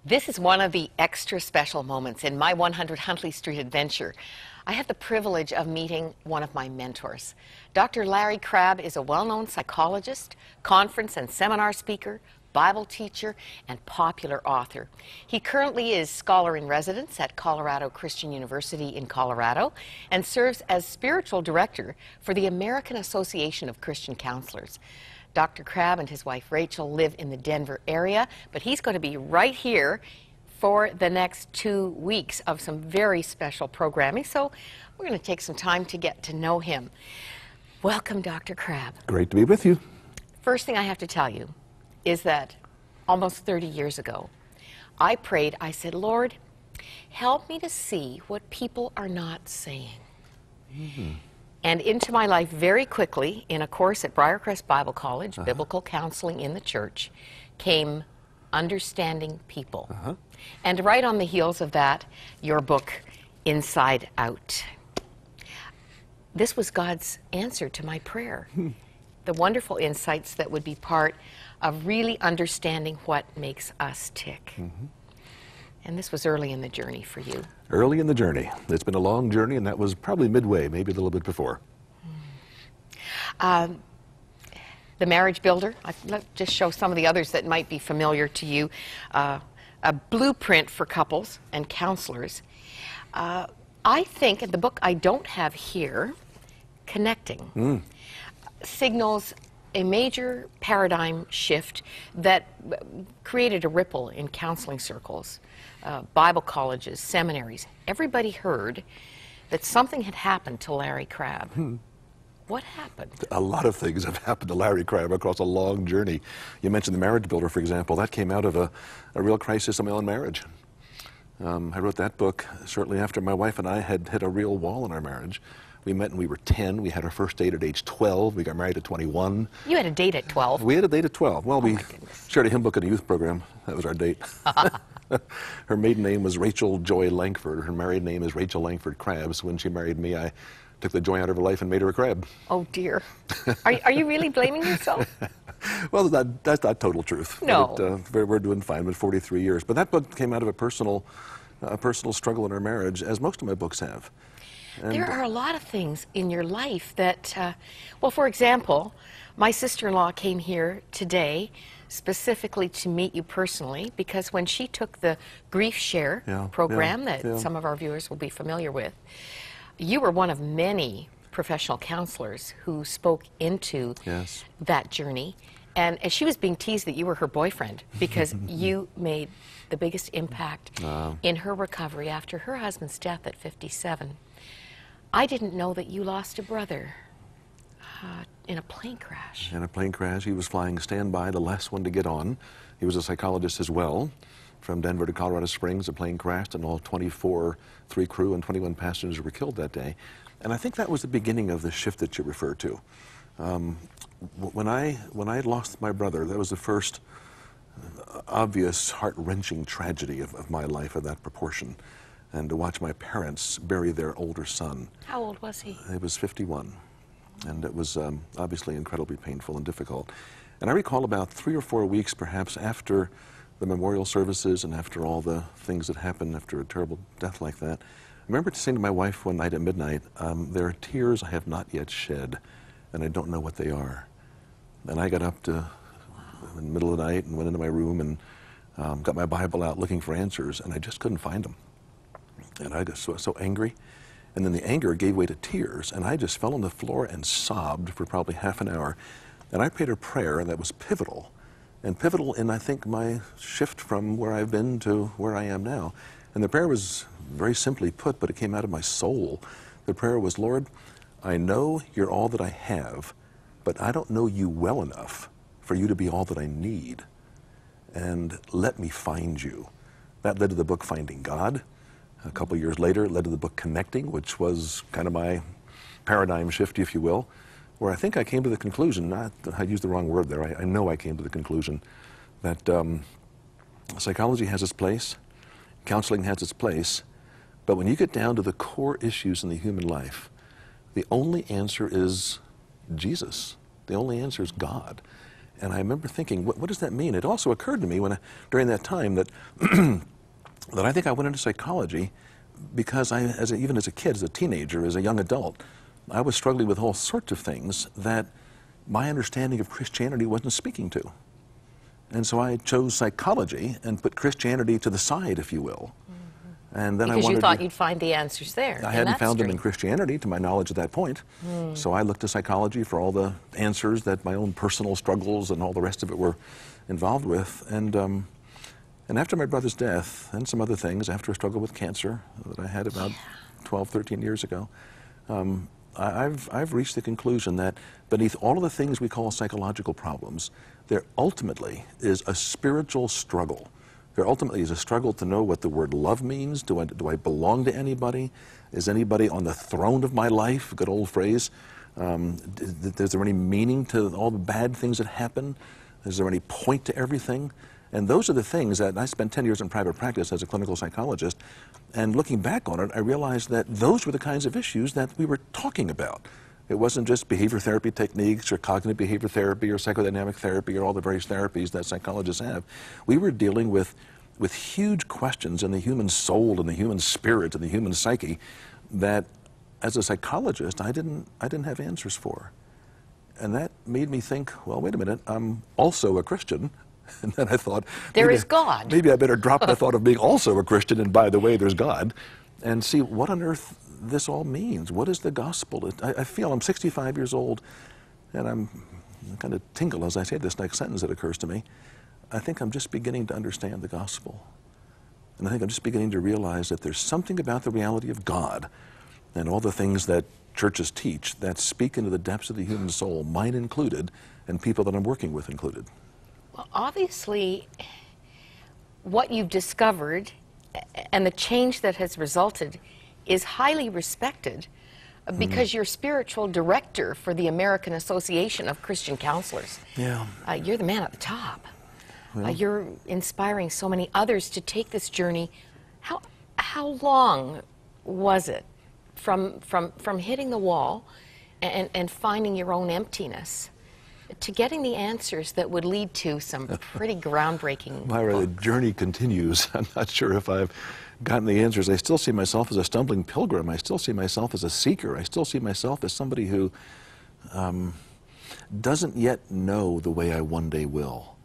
This is one of the extra special moments in my 100 Huntley Street adventure. I had the privilege of meeting one of my mentors. Dr. Larry Crabb is a well-known psychologist, conference and seminar speaker, Bible teacher, and popular author. He currently is scholar in residence at Colorado Christian University in Colorado and serves as spiritual director for the American Association of Christian Counselors. Dr. Crabb and his wife Rachel live in the Denver area, but he's going to be right here for the next 2 weeks of some very special programming. So we're going to take some time to get to know him. Welcome, Dr. Crabb. Great to be with you. First thing I have to tell you is that almost 30 years ago, I prayed, I said, Lord, help me to see what people are not saying. And into my life very quickly, in a course at Briarcrest Bible College, Biblical Counseling in the Church, came Understanding People. And right on the heels of that, your book, Inside Out. This was God's answer to my prayer. The wonderful insights that would be part of really understanding what makes us tick. And this was early in the journey for you. Early in the journey. It's been a long journey, and that was probably midway, maybe a little bit before. The Marriage Builder, let's just show some of the others that might be familiar to you. A blueprint for couples and counselors. I think, in the book I don't have here, Connecting, signals a major paradigm shift that created a ripple in counseling circles, Bible colleges, seminaries. Everybody heard that something had happened to Larry Crabb. What happened? A lot of things have happened to Larry Crabb across a long journey. You mentioned The Marriage Builder, for example. That came out of a real crisis in my own marriage. I wrote that book shortly after my wife and I had hit a real wall in our marriage. We met when we were 10. We had our first date at age 12. We got married at 21. You had a date at 12? We had a date at 12. Well, we shared a hymn book at a youth program. That was our date. Her maiden name was Rachel Joy Langford. Her married name is Rachel Langford Crabb. So when she married me, I took the joy out of her life and made her a Crabb. Oh, dear. Are you really blaming yourself? Well, that's not total truth. No. But, we're doing fine with 43 years. But that book came out of a personal struggle in our marriage, as most of my books have. And there are a lot of things in your life that, well, for example, my sister-in-law came here today specifically to meet you personally because when she took the Grief Share program that some of our viewers will be familiar with, you were one of many professional counselors who spoke into that journey. And as she was being teased that you were her boyfriend because you made the biggest impact in her recovery after her husband's death at 57. I didn't know that you lost a brother in a plane crash. In a plane crash. He was flying standby, the last one to get on. He was a psychologist as well. From Denver to Colorado Springs, the plane crashed, and all 3 crew and 21 passengers were killed that day. And I think that was the beginning of the shift that you refer to. When I lost my brother, that was the first obvious, heart-wrenching tragedy of my life of that proportion. And to watch my parents bury their older son. How old was he? He was 51. And it was obviously incredibly painful and difficult. And I recall about 3 or 4 weeks, perhaps, after the memorial services and after all the things that happened after a terrible death like that, I remember saying to my wife one night at midnight, there are tears I have not yet shed, and I don't know what they are. And I got up in the middle of the night and went into my room and got my Bible out looking for answers, and I just couldn't find them. And I got so angry. And then the anger gave way to tears, and I just fell on the floor and sobbed for probably half an hour. And I prayed a prayer that was pivotal. And pivotal in, I think, my shift from where I've been to where I am now. And the prayer was very simply put, but it came out of my soul. The prayer was, Lord, I know you're all that I have, but I don't know you well enough for you to be all that I need. And let me find you. That led to the book Finding God. A couple years later, it led to the book Connecting, which was kind of my paradigm shift, if you will, where I think I came to the conclusion, I used the wrong word there, I know I came to the conclusion that psychology has its place, counseling has its place, but when you get down to the core issues in the human life, the only answer is Jesus. The only answer is God. And I remember thinking, what does that mean? It also occurred to me during that time that, that I think I went into psychology because even as a kid, as a teenager, as a young adult, I was struggling with all sorts of things that my understanding of Christianity wasn't speaking to. And so I chose psychology and put Christianity to the side, if you will. And then Because I you thought you'd find the answers there. I hadn't found them in Christianity, to my knowledge at that point. So I looked to psychology for all the answers that my own personal struggles and all the rest of it were involved with. And after my brother's death and some other things, after a struggle with cancer that I had about 12, 13 years ago, I've reached the conclusion that beneath all of the things we call psychological problems, there ultimately is a spiritual struggle. There ultimately is a struggle to know what the word love means. Do I belong to anybody? Is anybody on the throne of my life? Good old phrase. Is there any meaning to all the bad things that happen? Is there any point to everything? And those are the things that I spent 10 years in private practice as a clinical psychologist. And looking back on it, I realized that those were the kinds of issues that we were talking about. It wasn't just behavior therapy techniques or cognitive behavior therapy or psychodynamic therapy or all the various therapies that psychologists have. We were dealing with huge questions in the human soul and the human spirit and the human psyche that, as a psychologist, I didn't have answers for. And that made me think, well, wait a minute, I'm also a Christian. And then I thought, there is God. Maybe I better drop the thought of being also a Christian, and by the way, there's God, and see what on earth this all means. What is the gospel? I feel I'm 65 years old, and I'm kind of tingle as I say this next sentence that occurs to me. I think I'm just beginning to understand the gospel. And I think I'm just beginning to realize that there's something about the reality of God and all the things that churches teach that speak into the depths of the human soul, mine included, and people that I'm working with included. Well, obviously, what you've discovered and the change that has resulted is highly respected because you're spiritual director for the American Association of Christian Counselors. Yeah. You're the man at the top. Well, you're inspiring so many others to take this journey. How long was it from hitting the wall and finding your own emptiness to getting the answers that would lead to some pretty groundbreaking Myra, the journey continues. I'm not sure if I've gotten the answers. I still see myself as a stumbling pilgrim. I still see myself as a seeker. I still see myself as somebody who doesn't yet know the way I one day will.